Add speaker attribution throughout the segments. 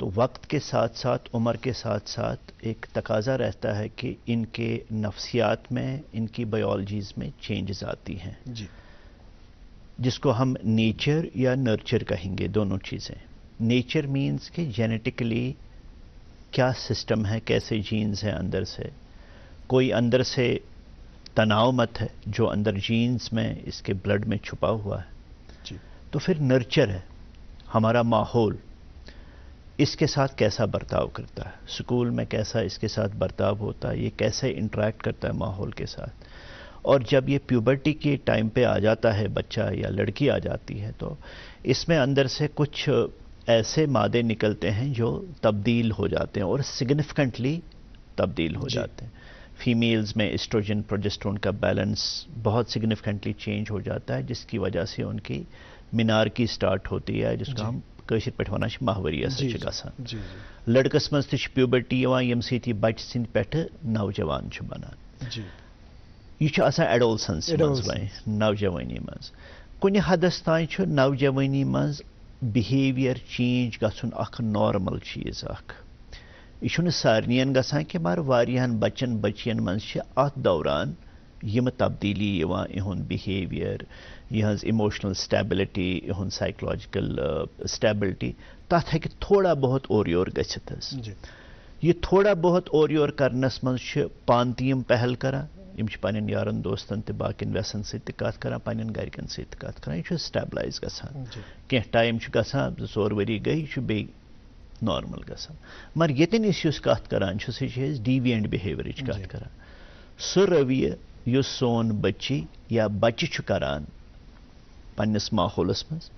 Speaker 1: تو وقت کے ساتھ ساتھ عمر کے ساتھ ساتھ ایک تقاضا رہتا ہے کہ ان کے نفسیات میں ان کی بایولوجیز میں چینجز آتی ہیں
Speaker 2: جی
Speaker 1: جس کو ہم نیچر یا نرچر کہیں گے دونوں چیزیں. نیچر مینز کہ جینیٹکلی کیا سسٹم ہے کیسے جینز ہیں اندر سے کوئی اندر سے تناؤ مت ہے جو اندر جینز میں اس کے بلڈ میں چھپا ہوا ہے.
Speaker 2: جی
Speaker 1: تو پھر نرچر ہے ہمارا ماحول اس کے ساتھ کیسا برتاؤ کرتا ہے اسکول میں کیسا اس کے ساتھ برتاؤ ہوتا ہے یہ کیسے انٹریکٹ کرتا ہے ماحول کے ساتھ. اور جب یہ پیوبرٹی کے ٹائم پہ آ جاتا ہے بچہ یا لڑکی آ جاتی ہے تو اس میں اندر سے کچھ ایسے مادے نکلتے ہیں جو تبدیل ہو جاتے ہیں اور سگنیفیکنٹلی تبدیل ہو جاتے ہیں. فیمیلز میں ایسٹروجن پروجسٹرون کا بیلنس بہت سگنیفیکنٹلی چینج ہو جاتا ہے جس کی وجہ سے ان کی مینارکی سٹارٹ ہوتی ہے جس کو ہم کٲشِر پٲٹھۍ وَنان چھِ ماہوٲری ہسا چھِ گژھان. لڑکس منٛز تہِ چھِ پیوبرٹی یِوان ییٚمہِ سۭتۍ یہِ بچہِ سٕنٛدِ پٮ۪ٹھٕ نوجوان چھُ بنان. یہ چھُ آسان ایڈولسنس منٛز وۄنۍ نوجوانی منٛز. کُنہِ حدس تانۍ چھُ نوجوانی منٛز بِہیویَر چینج گژھُن اکھ نارمل چیٖز اکھ. یہِ چھُنہٕ سارنِین گژھان کینٛہہ مگر واریاہن بچن بچیَن منٛز چھِ اتھ دوران یِمہٕ تبدیلی یِوان یِہُنٛد بِہیویَر یِہٕنٛز اِموشنل سٹیبلٹی یِہُنٛد سائیکولوجیکل سٹیبلٹی تتھ ہیٚکہِ تھوڑا بہت اورٕ یور گٔژھِتھ حظ. یہِ تھوڑا بہت اورٕ یور کرنس منٛز چھِ پانہٕ تہِ یِم پہل کران یِم چھِ پنٕنٮ۪ن یارن دوستن تہِ باقین ویسن سۭتۍ تہِ کتھ کران پنٕنٮ۪ن گرِکٮ۪ن سۭتۍ تہِ کتھ کران یہِ چھُ سٹیبلائز گژھان. کینٛہہ ٹایم چھُ گژھان 2-4 ؤری گٔے یہِ چھُ بیٚیہِ نارمل گژھان. مگر ییٚتٮ۪ن أسۍ یُس کتھ کران چھِ سُہ چھِ أسۍ ڈیوینٹ بِہیویرٕچ کتھ کران. سُہ رویہِ یُس سون بچی یا بچہِ چھُ کران پننس ماحولس منٛز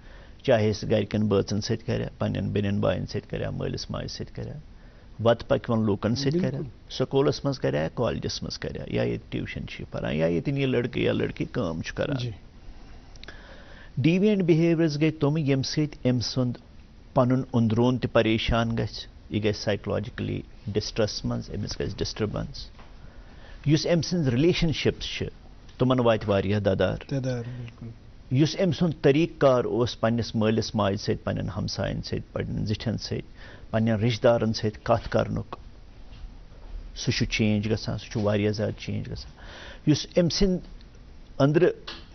Speaker 1: چاہے سُہ گرِکٮ۪ن بٲژن سۭتۍ کرِ پننٮ۪ن بیٚنٮ۪ن بایَن سۭتۍ کرِ مٲلِس ماجہِ سۭتۍ کرِ وتہٕ پکوَن لوٗکن سۭتۍ کرِ سکوٗلس منٛز کرِ کالجس منٛز کرِ یا ییٚتہِ ٹیوٗشن چھِ پران یا ییٚتٮ۪ن یہِ لڑکہٕ یا لڑکی کٲم چھُ کران. ڈیوینٹ بِہیویئرز گٔے تِم ییٚمہِ سۭتۍ أمۍ سُنٛد پنُن أنٛدروٗن تہِ پریشان گژھِ یہِ گژھِ سائیکولوجیکلی ڈسٹرس منٛز أمِس گژھِ ڈسٹربنس. یُس أمۍ سٕنٛز رِلیشن شپس چھِ تِمن واتہِ واریاہ ددار. یُس أمۍ سُنٛد طریٖقہٕ کار اوس پننِس مٲلِس ماجہِ سۭتۍ پننٮ۪ن ہمساین سۭتۍ پننٮ۪ن زِٹھٮ۪ن سۭتۍ پننٮ۪ن رشتہٕ دارن سۭتۍ کتھ کرنُک سُہ چھُ چینج گژھان سُہ چھُ واریاہ زیادٕ چینج گژھان. یُس أمۍ سٕنٛدِ أنٛدرٕ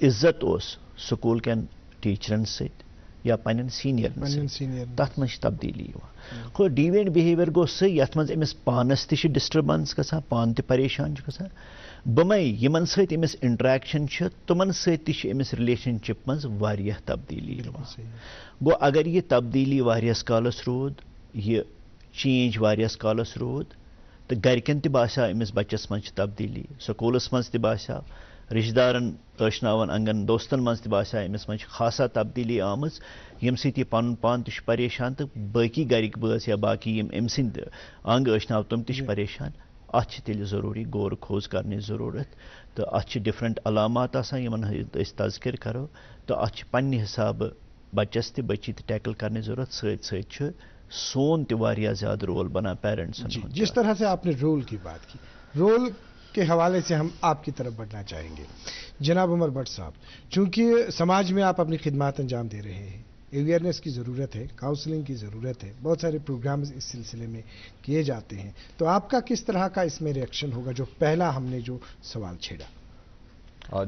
Speaker 1: عزت اوس سکوٗل کٮ۪ن ٹیٖچرن سۭتۍ یا پننٮ۪ن سیٖنیرن سۭتۍ تتھ منٛز چھِ تبدیلی یِوان. گوٚو ڈیوینٹ بِہیویئر گوٚو سُہ یتھ منٛز أمِس پانس تہِ چھِ ڈسٹربنس گژھان پانہٕ تہِ پریشان چھُ گژھان بٕمے یِمن سۭتۍ أمِس انٹریکشن چھِ تِمن سۭتۍ تہِ چھِ أمِس رِلیشن شِپ منٛز واریاہ تبدیلی یِوان. گوٚو اگر یہِ تبدیلی واریاہس کالس روٗد یہِ چینج واریاہس کالس روٗد تہٕ گرِکٮ۪ن تہِ باسیٛو أمِس بچس منٛز چھِ تبدیلی سکوٗلس منٛز تہِ باسیٛو رشتہٕ دارن ٲشناون انگن دوستن منٛز تہِ باسیٛو أمِس منٛز چھِ خاصا تبدیلی آمٕژ ییٚمہِ سۭتۍ یہِ پنُن پان تہِ چھُ پریشان تہٕ باقی گرِکۍ بٲژ یا باقی یِم أمۍ سٕنٛدۍ انگ ٲشناو تِم تہِ چھِ پریشان. اتھ چھِ تیٚلہِ ضروٗری غور کھوژ کرنٕچ ضروٗرت تہٕ اتھ چھِ ڈفرنٹ علامات آسان یِمن ہٕنٛدۍ أسۍ تذکِر کرو تہٕ اتھ چھِ پننہِ حسابہٕ بچس تہِ بچی تہِ ٹیکل کرنٕچ ضروٗرت سۭتۍ سۭتۍ چھُ سون تہِ واریاہ زیادٕ رول بنان پیرنٹسن.
Speaker 2: جس طرح سے آپ نے رول کی بات کی رول کے حوالے سے ہم آپ کی طرف بڑھنا چاہیں گے. جناب عمر بٹ صاحب چونکہ سماج میں آپ اپنی خدمات انجام دے رہے ہیں اویئرنیس کی ضرورت ہے کاؤنسلنگ کی ضرورت ہے بہت سارے پروگرامز اس سلسلے میں کیے جاتے ہیں تو آپ کا کس طرح کا اس میں ریئیکشن ہوگا جو پہلا ہم نے جو سوال چھیڑا.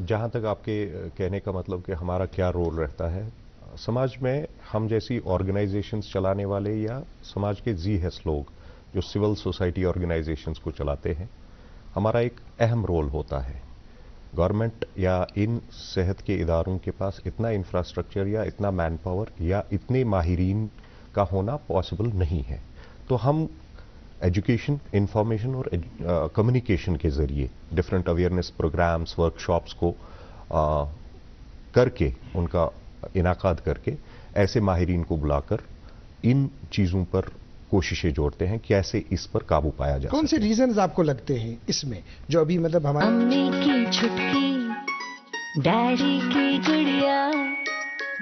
Speaker 3: جہاں تک آپ کے کہنے کا مطلب کہ ہمارا کیا رول رہتا ہے سماج میں ہم جیسی آرگنائزیشنز چلانے والے یا سماج کے ذی حس لوگ جو سول سوسائٹی آرگنائزیشنز کو چلاتے ہیں ہمارا ایک اہم رول ہوتا ہے. گورنمنٹ یا ان صحت کے اداروں کے پاس اتنا انفراسٹرکچر یا اتنا مین پاور یا اتنے ماہرین کا ہونا پاسبل نہیں ہے. تو ہم ایجوکیشن انفارمیشن اور کمیونیکیشن کے ذریعے ڈفرینٹ اویئرنیس پروگرامز ورکشاپس کو کر کے ان کا انعقاد کر کے ایسے ماہرین کو بلا کر ان چیزوں پر کوششیں جوڑتے ہیں کیسے اس پر قابو پایا جائے.
Speaker 2: کون سے ریزنز آپ کو لگتے ہیں اس میں جو ابھی مطلب ہمارے
Speaker 4: امی کی چھٹکی ڈیڈی کی گڑیا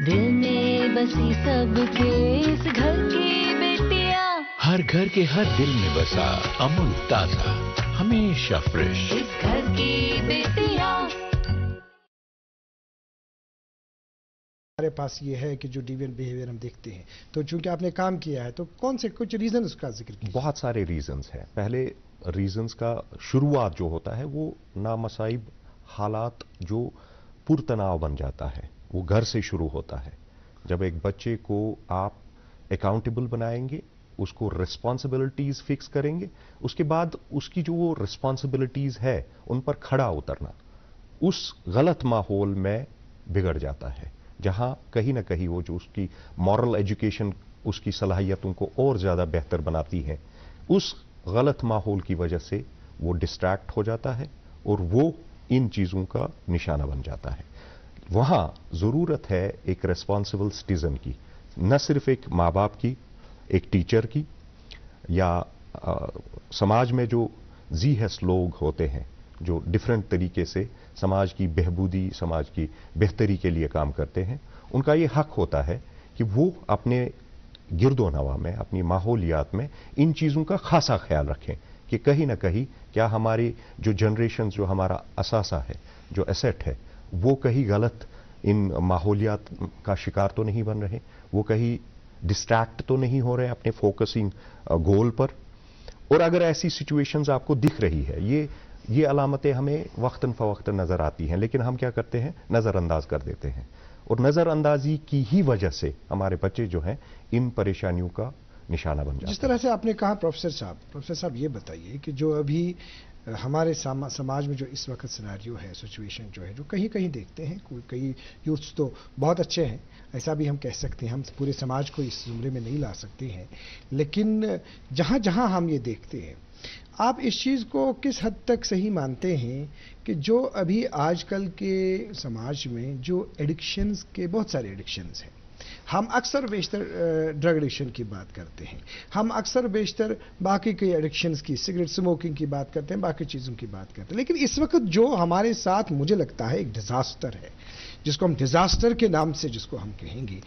Speaker 4: دل میں بسی سب کے اس گھر کی بیٹیاں
Speaker 5: ہر گھر کے ہر دل میں بسا امول تازہ ہمیشہ فریش
Speaker 4: اس گھر کی بیٹیاں
Speaker 2: ہمارے پاس یہ ہے کہ جو ڈیوین بیہیویئر ہم دیکھتے ہیں، تو چونکہ آپ نے کام کیا ہے تو کون سے کچھ ریزن اس کا ذکر کیا؟
Speaker 3: بہت سارے ریزنز ہیں. پہلے ریزنز کا شروعات جو ہوتا ہے وہ نامصائب حالات جو پرتناؤ بن جاتا ہے وہ گھر سے شروع ہوتا ہے. جب ایک بچے کو آپ اکاؤنٹیبل بنائیں گے، اس کو رسپانسبلٹیز فکس کریں گے، اس کے بعد اس کی جو وہ رسپانسبلٹیز ہے ان پر کھڑا اترنا اس غلط ماحول میں بگڑ جاتا ہے، جہاں کہیں نہ کہیں وہ جو اس کی مورل ایجوکیشن اس کی صلاحیتوں کو اور زیادہ بہتر بناتی ہیں، اس غلط ماحول کی وجہ سے وہ ڈسٹریکٹ ہو جاتا ہے اور وہ ان چیزوں کا نشانہ بن جاتا ہے. وہاں ضرورت ہے ایک ریسپانسبل سٹیزن کی، نہ صرف ایک ماں باپ کی، ایک ٹیچر کی، یا سماج میں جو زیحس لوگ ہوتے ہیں جو ڈفرینٹ طریقے سے سماج کی بہبودی، سماج کی بہتری کے لیے کام کرتے ہیں. ان کا یہ حق ہوتا ہے کہ وہ اپنے گرد و نواح میں، اپنی ماحولیات میں ان چیزوں کا خاصا خیال رکھیں کہ کہیں نہ کہیں کیا ہماری جو جنریشنز، جو ہمارا اثاثہ ہے، جو ایسٹ ہے، وہ کہیں غلط ان ماحولیات کا شکار تو نہیں بن رہے، وہ کہیں ڈسٹریکٹ تو نہیں ہو رہے اپنے فوکسنگ گول پر. اور اگر ایسی سچویشنز آپ کو دکھ رہی ہے، یہ علامتیں ہمیں وقتاً فوقتاً نظر آتی ہیں، لیکن ہم کیا کرتے ہیں؟ نظر انداز کر دیتے ہیں. اور نظر اندازی کی ہی وجہ سے ہمارے بچے جو ہیں ان پریشانیوں کا نشانہ بن جاتے ہیں.
Speaker 2: جس طرح سے آپ نے کہا پروفیسر صاحب یہ بتائیے کہ جو ابھی ہمارے سماج میں جو اس وقت سیناریو ہے، سچویشن جو ہے، جو کہیں کہیں دیکھتے ہیں، کئی یوتھس تو بہت اچھے ہیں، ایسا بھی ہم کہہ سکتے ہیں، ہم پورے سماج کو اس زمرے میں نہیں لا سکتے ہیں، لیکن جہاں جہاں ہم یہ دیکھتے ہیں، آپ اس چیز کو کس حد تک صحیح مانتے ہیں کہ جو ابھی آج کل کے سماج میں جو ایڈکشنز کے بہت سارے ایڈکشنز ہیں، ہم اکثر بیشتر ڈرگ ایڈکشن کی بات کرتے ہیں، ہم اکثر بیشتر باقی کئی ایڈکشنز کی، سگریٹ اسموکنگ کی بات کرتے ہیں، باقی چیزوں کی بات کرتے ہیں، لیکن اس وقت جو ہمارے ساتھ مجھے لگتا ہے ایک ڈیزاسٹر ہے، جس کو ہم ڈیزاسٹر کے نام سے جس کو ہم کہیں گے،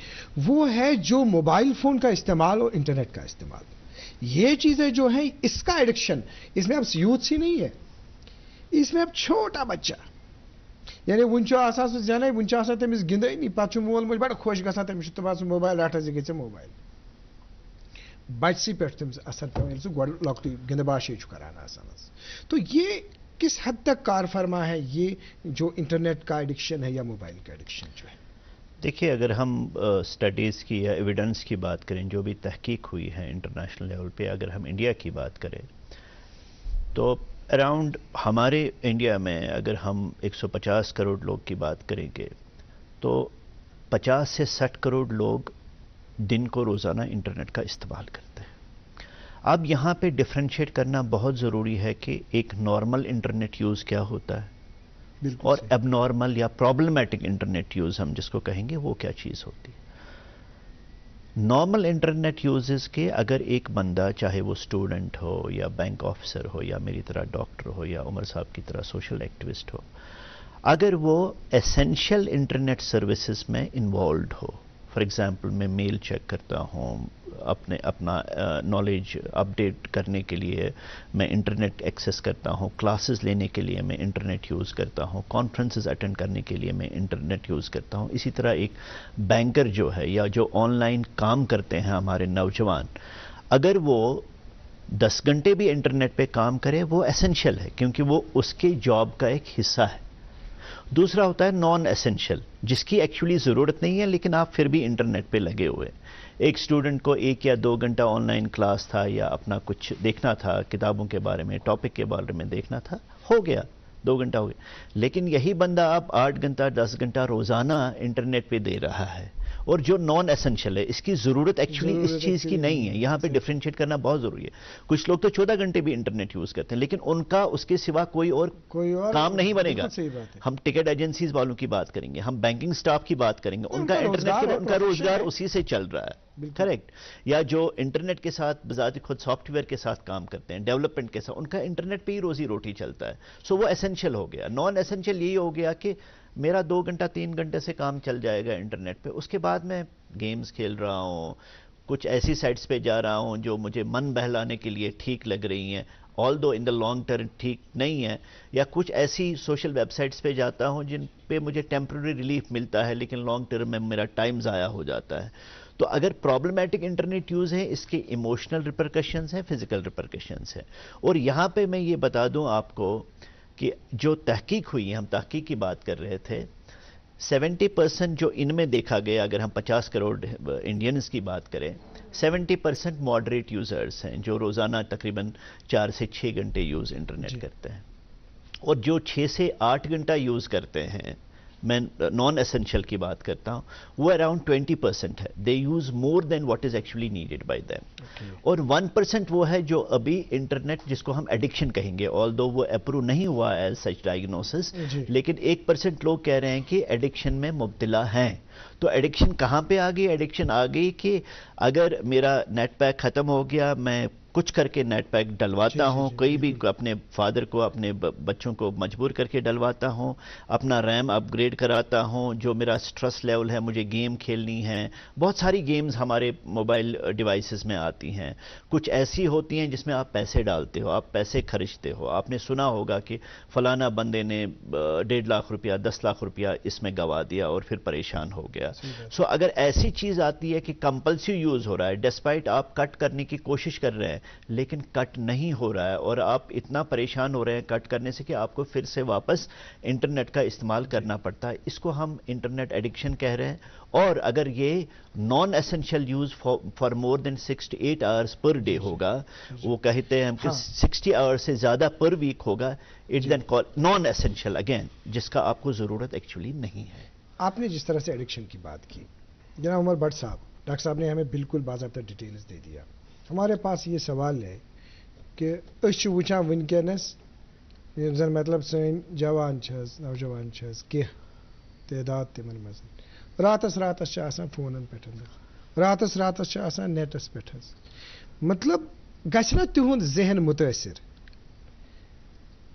Speaker 2: وہ ہے جو موبائل فون کا استعمال اور انٹرنیٹ کا استعمال. یہ چیزیں جو ہیں اس کا ایڈکشن، اس میں اب یوتھ ہی نہیں ہے، اس میں اب چھوٹا بچہ، یعنی ونچو آسان سے جانے ونچو آسان تمس گندے نہیں پتہ مول موج بڑا خوش گژھان تمس دپان موبائل رٹ حظ گژھِ موبائل بچسی پہ تمس اثر پیوان سہ گۄڈٕ لۄکٹُے گندٕ باشی کران آسان. تو یہ کس حد تک کار فرما ہے یہ جو انٹرنیٹ کا ایڈکشن ہے یا موبائل کا ایڈکشن جو ہے؟
Speaker 1: دیکھیے، اگر ہم سٹڈیز کی یا ایویڈنس کی بات کریں جو بھی تحقیق ہوئی ہے انٹرنیشنل لیول پہ، اگر ہم انڈیا کی بات کریں تو اراؤنڈ ہمارے انڈیا میں اگر ہم 150 کروڑ لوگ کی بات کریں گے تو 50 سے 60 کروڑ لوگ دن کو روزانہ انٹرنیٹ کا استعمال کرتے ہیں. اب یہاں پہ ڈفرینشیٹ کرنا بہت ضروری ہے کہ ایک نارمل انٹرنیٹ یوز کیا ہوتا ہے اور اب نارمل یا پرابلمیٹک انٹرنیٹ یوز ہم جس کو کہیں گے وہ کیا چیز ہوتی ہے. نارمل انٹرنیٹ یوزز کے اگر ایک بندہ چاہے وہ اسٹوڈنٹ ہو یا بینک آفیسر ہو یا میری طرح ڈاکٹر ہو یا عمر صاحب کی طرح سوشل ایکٹیوسٹ ہو، اگر وہ ایسینشیل انٹرنیٹ سروسز میں انوالوڈ ہو، فار ایگزامپل میں میل چیک کرتا ہوں، اپنا نالج اپڈیٹ کرنے کے لیے میں انٹرنیٹ ایکسیس کرتا ہوں، کلاسز لینے کے لیے میں انٹرنیٹ یوز کرتا ہوں، کانفرنسز اٹینڈ کرنے کے لیے میں انٹرنیٹ یوز کرتا ہوں. اسی طرح ایک بینکر جو ہے یا جو آن لائن کام کرتے ہیں ہمارے نوجوان، اگر وہ 10 گھنٹے بھی انٹرنیٹ پہ کام کرے وہ ایسینشیل ہے کیونکہ وہ اس کے جاب کا ایک حصہ ہے. دوسرا ہوتا ہے نان ایسینشیل، جس کی ایکچولی ضرورت نہیں ہے لیکن آپ پھر بھی انٹرنیٹ پہ لگے ہوئے. ایک اسٹوڈنٹ کو 1 یا 2 گھنٹہ آن لائن کلاس تھا یا اپنا کچھ دیکھنا تھا، کتابوں کے بارے میں، ٹاپک کے بارے میں دیکھنا تھا، ہو گیا 2 گھنٹہ ہو گیا. لیکن یہی بندہ اب 8 گھنٹہ 10 گھنٹہ روزانہ انٹرنیٹ پہ دے رہا ہے اور جو نان ایسنشل ہے، اس کی ضرورت ایکچولی اس چیز کی نہیں ہے. یہاں پہ ڈفرینشیٹ کرنا بہت ضروری ہے. کچھ لوگ تو 14 گھنٹے بھی انٹرنیٹ یوز کرتے ہیں لیکن ان کا اس کے سوا کوئی اور کام نہیں بنے گا. ہم ٹکٹ ایجنسیز والوں کی بات کریں گے، ہم بینکنگ سٹاف کی بات کریں گے، ان کا انٹرنیٹ، ان کا روزگار اسی سے چل رہا ہے. کریکٹ. یا جو انٹرنیٹ کے ساتھ بذات خود سافٹ ویئر کے ساتھ کام کرتے ہیں، ڈیولپمنٹ کے ساتھ، ان کا انٹرنیٹ پہ ہی روزی روٹی چلتا ہے. سو وہ ایسنشل ہو گیا. نان ایسنشل یہی ہو گیا کہ میرا 2 گھنٹہ 3 گھنٹے سے کام چل جائے گا انٹرنیٹ پہ، اس کے بعد میں گیمز کھیل رہا ہوں، کچھ ایسی سائٹس پہ جا رہا ہوں جو مجھے من بہلانے کے لیے ٹھیک لگ رہی ہیں آل دو ان دا لانگ ٹرم ٹھیک نہیں ہے, یا کچھ ایسی سوشل ویب سائٹس پہ جاتا ہوں جن پہ مجھے ٹیمپرری ریلیف ملتا ہے لیکن لانگ ٹرم میں میرا ٹائم ضائع ہو جاتا ہے. تو اگر پرابلمیٹک انٹرنیٹ یوز ہے, اس کے ایموشنل ریپرکشنز ہیں, فزیکل ریپرکشنز ہیں. اور یہاں پہ میں یہ بتا دوں آپ کو کہ جو تحقیق ہوئی ہے, ہم تحقیق کی بات کر رہے تھے, 70% جو ان میں دیکھا گیا, اگر ہم 50 کروڑ انڈینز کی بات کریں, 70% ماڈریٹ یوزرز ہیں جو روزانہ تقریباً 4 سے 6 گھنٹے یوز انٹرنیٹ کرتے ہیں. اور جو 6 سے 8 گھنٹہ یوز کرتے ہیں, میں نان اسینشل کی بات کرتا ہوں, وہ اراؤنڈ 20% ہے. They use more than what is actually needed by them. اور 1% وہ ہے جو ابھی انٹرنیٹ جس کو ہم ایڈکشن کہیں گے, آل دو وہ اپروو نہیں ہوا ایز سچ ڈائگنوسس, لیکن 1% لوگ کہہ رہے ہیں کہ ایڈکشن میں مبتلا ہیں. تو ایڈکشن کہاں پہ آ گئی؟ ایڈکشن آ گئی کہ اگر میرا نیٹ پیک ختم ہو گیا, میں کچھ کر کے نیٹ پیک ڈلواتا ہوں, کوئی بھی اپنے فادر کو, اپنے بچوں کو مجبور کر کے ڈلواتا ہوں, اپنا ریم اپ گریڈ کراتا ہوں, جو میرا سٹریس لیول ہے, مجھے گیم کھیلنی ہے. بہت ساری گیمز ہمارے موبائل ڈیوائسز میں آتی ہیں. کچھ ایسی ہوتی ہیں جس میں آپ پیسے ڈالتے ہو, آپ پیسے خرچتے ہو. آپ نے سنا ہوگا کہ فلانا بندے نے 1.5 لاکھ روپیہ 10 لاکھ روپیہ اس میں گوا دیا اور پھر پریشان ہو گیا. سو اگر ایسی چیز آتی ہے کہ کمپلسری یوز ہو رہا ہے, ڈسپائٹ آپ کٹ کرنے کی کوشش کر رہے ہیں لیکن کٹ نہیں ہو رہا ہے, اور آپ اتنا پریشان ہو رہے ہیں کٹ کرنے سے کہ آپ کو پھر سے واپس انٹرنیٹ کا استعمال کرنا پڑتا ہے, اس کو ہم انٹرنیٹ ایڈکشن کہہ رہے ہیں. اور اگر یہ non essential use for more than 6 to 8 hours per day ہوگا, وہ کہتے ہیں ہم کہ 60 hours سے زیادہ پر ویک ہوگا, it then call non essential again, جس کا آپ کو ضرورت ایکچولی نہیں ہے.
Speaker 2: آپ نے جس طرح سے ایڈکشن کی بات کی, جناب عمر بٹ صاحب, ڈاکٹر صاحب نے ہمیں بالکل باضابطہ ڈیٹیلز دے دیا. ہمارے پاس یہ سوال ہے کہ اس وچان ونکینس زن مطلب سن جوان نوجوان کی تعداد تمن مز راتس فونن پہ, راتس نیٹس پہ, مطلب گھنا تہد ذہن متاثر.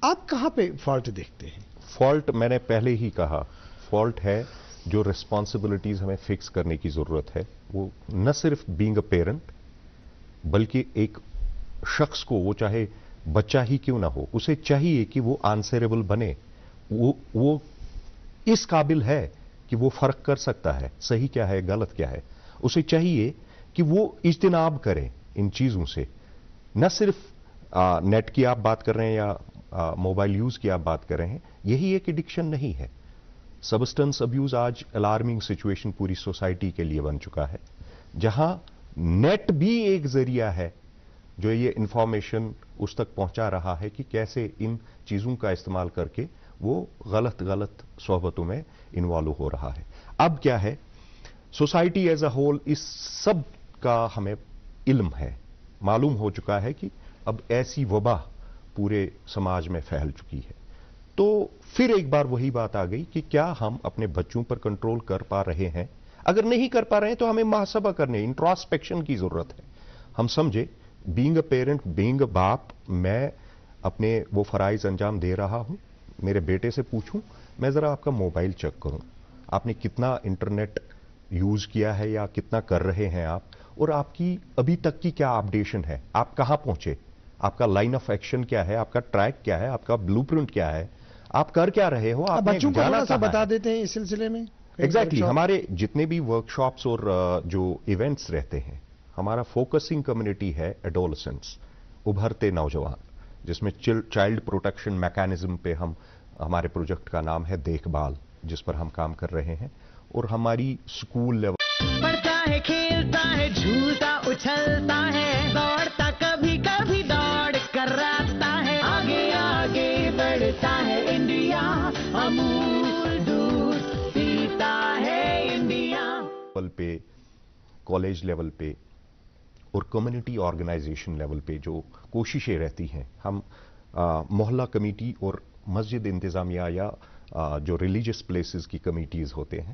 Speaker 2: آپ کہاں پہ فالٹ دیکھتے ہیں؟
Speaker 3: فالٹ میں نے پہلے ہی کہا, فالٹ ہے جو ریسپانسبلٹیز ہمیں فکس کرنے کی ضرورت ہے. وہ نہ صرف بینگ اے پیرنٹ بلکہ ایک شخص کو, وہ چاہے بچہ ہی کیوں نہ ہو, اسے چاہیے کہ وہ آنسریبل بنے. وہ اس قابل ہے کہ وہ فرق کر سکتا ہے صحیح کیا ہے غلط کیا ہے. اسے چاہیے کہ وہ اجتناب کرے ان چیزوں سے. نہ صرف نیٹ کی آپ بات کر رہے ہیں یا موبائل یوز کی آپ بات کر رہے ہیں, یہی ایک ایڈکشن نہیں ہے. سبسٹنس ابیوز آج الارمنگ سچویشن پوری سوسائٹی کے لیے بن چکا ہے, جہاں نیٹ بھی ایک ذریعہ ہے جو یہ انفارمیشن اس تک پہنچا رہا ہے کہ کیسے ان چیزوں کا استعمال کر کے وہ غلط صحبتوں میں انوالو ہو رہا ہے. اب کیا ہے, سوسائٹی ایز اے ہول اس سب کا ہمیں علم ہے, معلوم ہو چکا ہے کہ اب ایسی وبا پورے سماج میں پھیل چکی ہے. تو پھر ایک بار وہی بات آ گئی کہ کیا ہم اپنے بچوں پر کنٹرول کر پا رہے ہیں؟ اگر نہیں کر پا رہے ہیں تو ہمیں محاسبہ کرنے, انٹراسپیکشن کی ضرورت ہے. ہم سمجھے بینگ اے پیرنٹ, بینگ اے باپ, میں اپنے وہ فرائض انجام دے رہا ہوں. میرے بیٹے سے پوچھوں, میں ذرا آپ کا موبائل چیک کروں, آپ نے کتنا انٹرنیٹ یوز کیا ہے یا کتنا کر رہے ہیں آپ, اور آپ کی ابھی تک کی کیا اپڈیشن ہے, آپ کہاں پہنچے, آپ کا لائن آف ایکشن کیا ہے, آپ کا ٹریک کیا ہے, آپ کا بلو پرنٹ کیا ہے, آپ کر کیا رہے ہو. آپ
Speaker 2: بچوں کو تھوڑا سا بتا دیتے ہیں اس سلسلے میں.
Speaker 3: ایگزیکٹلی ہمارے جتنے بھی ورک شاپس اور جو ایونٹس رہتے ہیں, ہمارا فوکسنگ کمیونٹی ہے ایڈولسنٹس, ابھرتے نوجوان, جس میں چائلڈ پروٹیکشن میکانزم پہ ہمارے پروجیکٹ کا نام ہے دیکھ بھال, جس پر ہم کام کر رہے ہیں. اور ہماری سکول لیول
Speaker 6: پڑھتا ہے, کھیلتا ہے, جھولتا اچھلتا ہے, دوڑتا کبھی کبھی دوڑ کر آتا ہے, آگے آگے بڑھتا ہے انڈیا, امول دودھ پیتا ہے انڈیا.
Speaker 3: پہ, کالج لیول پہ اور کمیونٹی آرگنائزیشن لیول پہ جو کوششیں رہتی ہیں, ہم محلہ کمیٹی اور مسجد انتظامیہ یا جو ریلیجس پلیسز کی کمیٹیز ہوتے ہیں,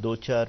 Speaker 1: 2 4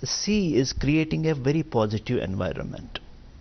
Speaker 1: C is creating a very positive environment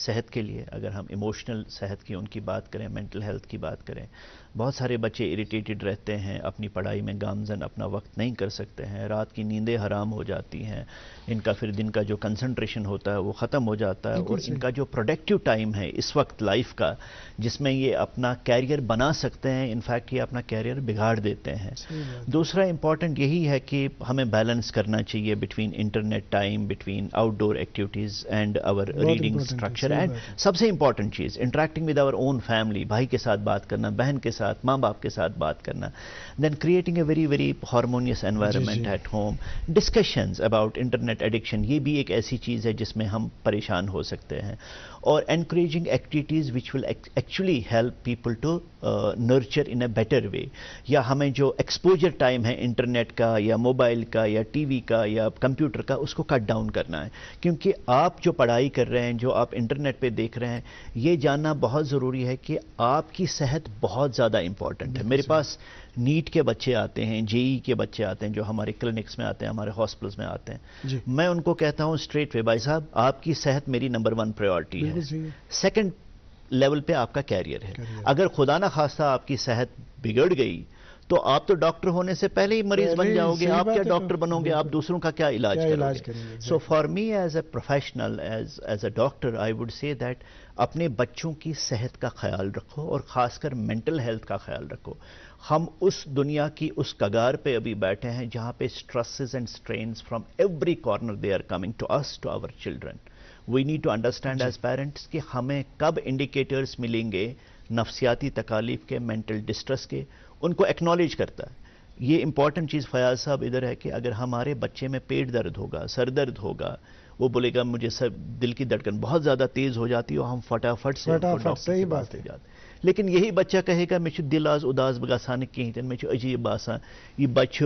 Speaker 1: صحت کے لیے. اگر ہم ایموشنل صحت کی ان کی بات کریں, مینٹل ہیلتھ کی بات کریں, بہت سارے بچے اریٹیٹڈ رہتے ہیں, اپنی پڑھائی میں گامزن اپنا وقت نہیں کر سکتے ہیں, رات کی نیندیں حرام ہو جاتی ہیں, ان کا پھر دن کا جو کنسنٹریشن ہوتا ہے وہ ختم ہو جاتا ہے, اور ان کا جو پروڈکٹیو ٹائم ہے اس وقت لائف کا جس میں یہ اپنا کیریئر بنا سکتے ہیں, انفیکٹ یہ اپنا کیریئر بگاڑ دیتے ہیں. دوسرا امپورٹنٹ یہی ہے کہ ہمیں بیلنس کرنا چاہیے between internet time, between outdoor activities and our reading structure, and سب سے امپورٹنٹ چیز interacting with our own family, بھائی کے ساتھ بات کرنا, بہن کے ساتھ, ماں باپ کے ساتھ بات کرنا, then creating a very very harmonious environment at home. Discussions about internet addiction, یہ بھی ایک ایسی چیز ہے جس میں ہم پریشان ہو سکتے ہیں, اور encouraging activities which will actually help people to nurture in a better way. یا ہمیں جو ایکسپوجر ٹائم ہے انٹرنیٹ کا یا موبائل کا یا ٹی وی کا یا کمپیوٹر کا, اس کو کٹ ڈاؤن کرنا ہے, کیونکہ آپ جو پڑھائی کر رہے ہیں, جو آپ انٹرنیٹ پہ دیکھ رہے ہیں, یہ جاننا بہت ضروری ہے کہ آپ کی صحت بہت زیادہ امپورٹنٹ ہے. میرے پاس نیٹ کے بچے آتے ہیں, جے ای کے بچے آتے ہیں جو ہمارے کلینکس میں آتے ہیں, ہمارے ہاسپٹلس میں آتے ہیں. میں ان کو کہتا ہوں اسٹریٹ وے, بھائی صاحب آپ کی صحت میری نمبر 1 پریورٹی ہے, سیکنڈ لیول پہ آپ کا کیریئر ہے. اگر خدا نہ خواستہ آپ کی صحت بگڑ گئی تو آپ تو ڈاکٹر ہونے سے پہلے ہی مریض بن جاؤ گے, آپ کیا ڈاکٹر بنو گے, آپ دوسروں کا کیا علاج کرو گے. So for me as a professional, as a doctor, I would say that اپنے بچوں کی صحت کا خیال رکھو, اور خاص کر مینٹل ہیلتھ کا خیال رکھو. ہم اس دنیا کی اس کگار پہ ابھی بیٹھے ہیں جہاں پہ stresses and strains from every corner they are coming to us, to our children. We need to understand as parents کہ ہمیں کب انڈیکیٹرز ملیں گے نفسیاتی تکالیف کے, مینٹل ڈسٹریس کے, ان کو ایکنالج کرتا ہے. یہ امپورٹنٹ چیز فیاض صاحب ادھر ہے کہ اگر ہمارے بچے میں پیٹ درد ہوگا, سر درد ہوگا, وہ بولے گا مجھے دل کی دھڑکن بہت زیادہ تیز ہو جاتی ہے, اور ہم فٹافٹ سے
Speaker 2: صحیح بات ہے.
Speaker 1: لیکن یہی بچہ کہے گا مجھے دل آز اداس بگاسان کہیں تن مجھے عجیب باسان, یہ بچہ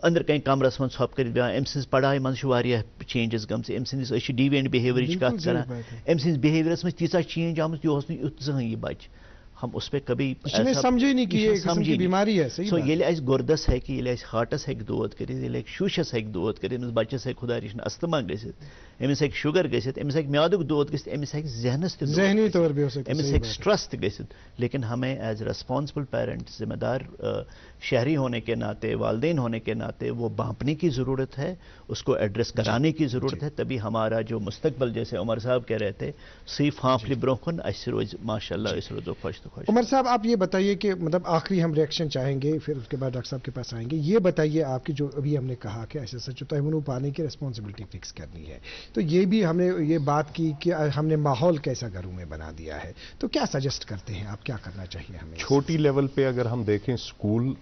Speaker 1: اندر کہیں کمرس من ژھۄپ کٔرِتھ بیٚہوان, أمۍ سٕنٛز پڑھاے منٛز چھُ واریاہ چینجز گٔمژٕ, أمۍ سٕنٛدِس أسۍ چھِ ڈیوینٹ بِہیویرٕچ کتھ کران, أمۍ سٕنٛدِس بِہیویرس منٛز تیٖژاہ چینج آمٕژ یہِ اوس نہٕ یُتھ زٕہٕنۍ یہِ بچہ. ہم اس پہ کبھی
Speaker 2: سمجھے نہیں کہ یہ قسم کی بیماری ہے.
Speaker 1: سو ییٚلہِ اَسہِ گردس ہیٚکہِ, ییٚلہِ اَسہِ ہارٹس ہیٚکہِ دود کٔرِتھ, ییٚلہِ ہیٚکہِ شوٗشس ہیٚکہِ دود کٔرِتھ, أمِس بچس ہیٚکہِ خۄدا رٔچھِنۍ استما گٔژھِتھ, أمِس ہیٚکہِ شُگر گٔژھِتھ, أمِس ہیٚکہِ میادُک دود گٔژھِتھ, أمِس ہیٚکہِ ذہنس تہِ
Speaker 2: ذہنی طور پہ ہو سکتا ہے,
Speaker 1: أمِس ہیٚکہِ سٹرس تہِ گٔژھِتھ. لیکن ہمیں ایز ریسپانسبل پیرنٹ, ذمہ دار شہری ہونے کے ناطے, والدین ہونے کے ناطے وہ بانپنے کی ضرورت ہے, اس کو ایڈریس کرانے کی ضرورت ہے. تبھی ہمارا جو مستقبل, جیسے عمر صاحب کہہ رہے تھے, سی فانفلی برونکن اسہِ روز ماشاء اللہ اس روزو خوش تو خوش.
Speaker 2: عمر صاحب آپ یہ بتائیے کہ مطلب آخری ہم ریئیکشن چاہیں گے, پھر اس کے بعد ڈاکٹر صاحب کے پاس آئیں گے. یہ بتائیے آپ کی جو ابھی ہم نے کہا کہ ایسے سچ تو ہم پانے کی ریسپانسبلٹی فکس کرنی ہے, تو یہ بھی ہم نے یہ بات کی کہ ہم نے ماحول کیسا گھروں میں بنا دیا ہے, تو کیا سجیسٹ کرتے ہیں آپ, کیا کرنا چاہیے ہمیں؟
Speaker 3: چھوٹی لیول پہ اگر ہم دیکھیں, اسکول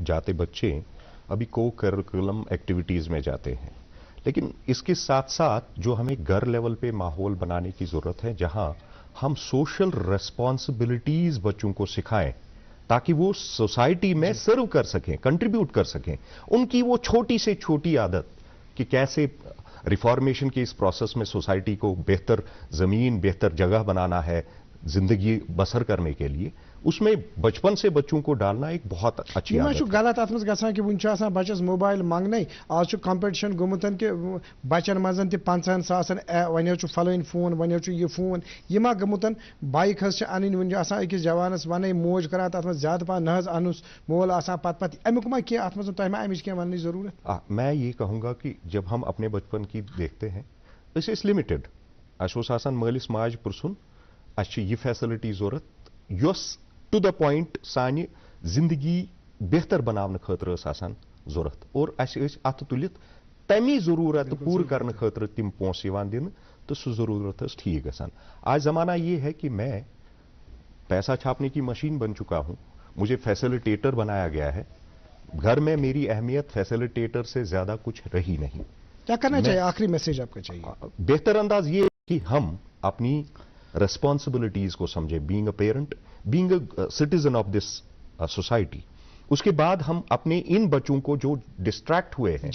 Speaker 3: جاتے بچے ابھی کو کریکولم ایکٹیویٹیز میں جاتے ہیں, لیکن اس کے ساتھ ساتھ جو ہمیں گھر لیول پہ ماحول بنانے کی ضرورت ہے جہاں ہم سوشل ریسپانسبلٹیز بچوں کو سکھائیں تاکہ وہ سوسائٹی میں سرو کر سکیں, کنٹریبیوٹ کر سکیں. ان کی وہ چھوٹی سے چھوٹی عادت کہ کیسے ریفارمیشن کے اس پروسیس میں سوسائٹی کو بہتر زمین, بہتر جگہ بنانا ہے زندگی بسر کرنے کے لیے, اس میں بچپن سے بچوں کو ڈالنا ایک بہت اچھی عادت ہے.
Speaker 2: غلط ات مز گژھان کہ ون چھ آسان بچس موبائل منگنے, آج چھ کمپٹیشن گومتن کہ بچن مزن تہ 50 ساسن ونیو چھ فلٲنۍ فون, ونیو چھ یہ فون, یہ ما گومتن بائک حظ چھ انن, ون آسان أکِس جوانس ون موج کران تر مز زیادہ پہن نہ حظ انس مول آسان پت امیک ما کینٛہہ ات مز تۄہہِ ما امچ کینٛہہ وننٕچ ضروٗرت؟
Speaker 3: میں یہ کہوں گا کہ جب ہم اپنے بچپن کی دیکھتے ہیں اس اس لمیٹڈ, اس اوس آسان مٲلِس ماجہِ پرژھُن اس چھ یہ فیسلٹی ضرورت یۄس ٹو دا پوائنٹ سانہِ زندگی بہتر بناونہٕ خٲطرٕ ٲس آسان ضرورت, اور اَسہِ ٲسۍ اَتھٕ تُلِتھ تمی ضروٗرت پوٗرٕ کرنہٕ خٲطرٕ تِم پونٛسہٕ یِوان دِنہٕ تہٕ سُہ ضروٗرت ٲس ٹھیٖک گژھان. آج زمانہ یہ ہے کہ میں پیسہ چھاپنے کی مشین بن چکا ہوں, مجھے فیسلٹیٹر بنایا گیا ہے, گھر میں میری اہمیت فیسلٹیٹر سے زیادہ کچھ رہی نہیں.
Speaker 2: کیا کرنا چاہیے, آخری میسج آپ کا چاہیے؟
Speaker 3: بہتر انداز یہ کہ ہم اپنی ریسپانسبلٹیز کو سمجھیں, being a parent, being a citizen of this society. اس کے بعد ہم اپنے ان بچوں کو جو ڈسٹریکٹ ہوئے ہیں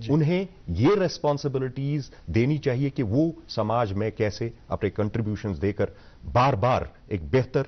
Speaker 3: انہیں یہ ریسپانسبلٹیز دینی چاہیے کہ وہ سماج میں کیسے اپنے کنٹریبیوشنز دے کر بار بار ایک بہتر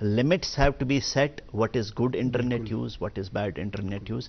Speaker 1: limits have to be set, what is good internet use, what is bad internet use।